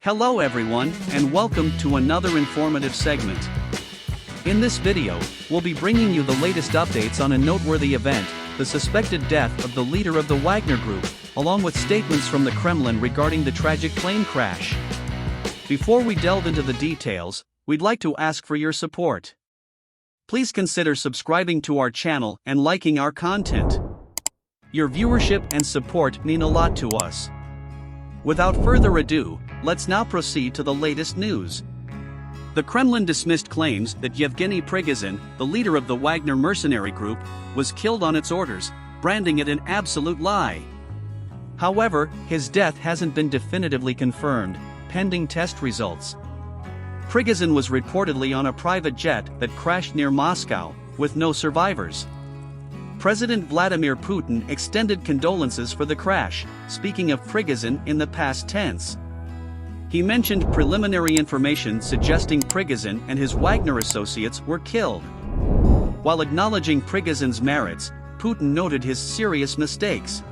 Hello everyone, and welcome to another informative segment. In this video, we'll be bringing you the latest updates on a noteworthy event, the suspected death of the leader of the Wagner group, along with statements from the Kremlin regarding the tragic plane crash. Before we delve into the details, we'd like to ask for your support. Please consider subscribing to our channel and liking our content. Your viewership and support mean a lot to us. Without further ado, let's now proceed to the latest news. The Kremlin dismissed claims that Yevgeny Prigozhin, the leader of the Wagner mercenary group, was killed on its orders, branding it an absolute lie. However, his death hasn't been definitively confirmed, pending test results. Prigozhin was reportedly on a private jet that crashed near Moscow, with no survivors. President Vladimir Putin extended condolences for the crash, speaking of Prigozhin in the past tense. He mentioned preliminary information suggesting Prigozhin and his Wagner associates were killed. While acknowledging Prigozhin's merits, Putin noted his serious mistakes.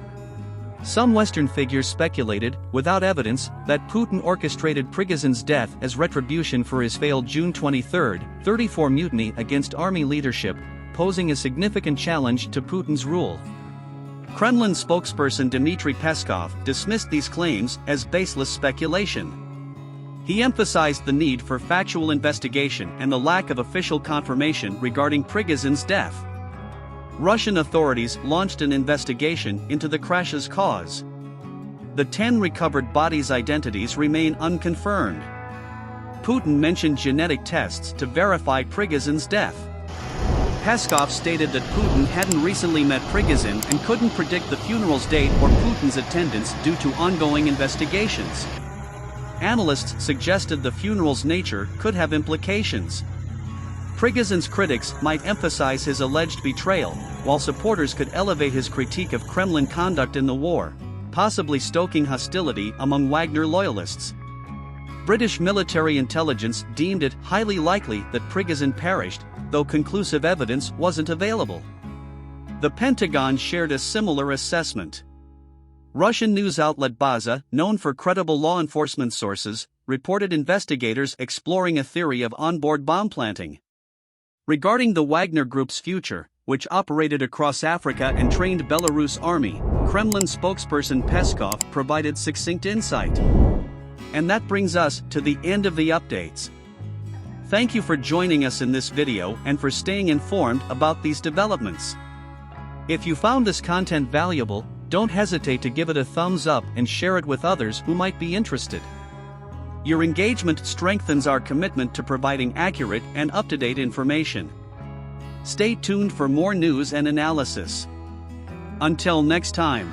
Some Western figures speculated, without evidence, that Putin orchestrated Prigozhin's death as retribution for his failed June 23, 34 mutiny against army leadership, posing a significant challenge to Putin's rule. Kremlin spokesperson Dmitry Peskov dismissed these claims as baseless speculation. He emphasized the need for factual investigation and the lack of official confirmation regarding Prigozhin's death. Russian authorities launched an investigation into the crash's cause. The 10 recovered bodies' identities remain unconfirmed. Putin mentioned genetic tests to verify Prigozhin's death. Peskov stated that Putin hadn't recently met Prigozhin and couldn't predict the funeral's date or Putin's attendance due to ongoing investigations. Analysts suggested the funeral's nature could have implications. Prigozhin's critics might emphasize his alleged betrayal, while supporters could elevate his critique of Kremlin conduct in the war, possibly stoking hostility among Wagner loyalists. British military intelligence deemed it highly likely that Prigozhin perished, though conclusive evidence wasn't available. The Pentagon shared a similar assessment. Russian news outlet Baza, known for credible law enforcement sources, reported investigators exploring a theory of onboard bomb planting. Regarding the Wagner Group's future, which operated across Africa and trained Belarus army, Kremlin spokesperson Peskov provided succinct insight. And that brings us to the end of the updates. Thank you for joining us in this video and for staying informed about these developments. If you found this content valuable, don't hesitate to give it a thumbs up and share it with others who might be interested. Your engagement strengthens our commitment to providing accurate and up-to-date information. Stay tuned for more news and analysis. Until next time.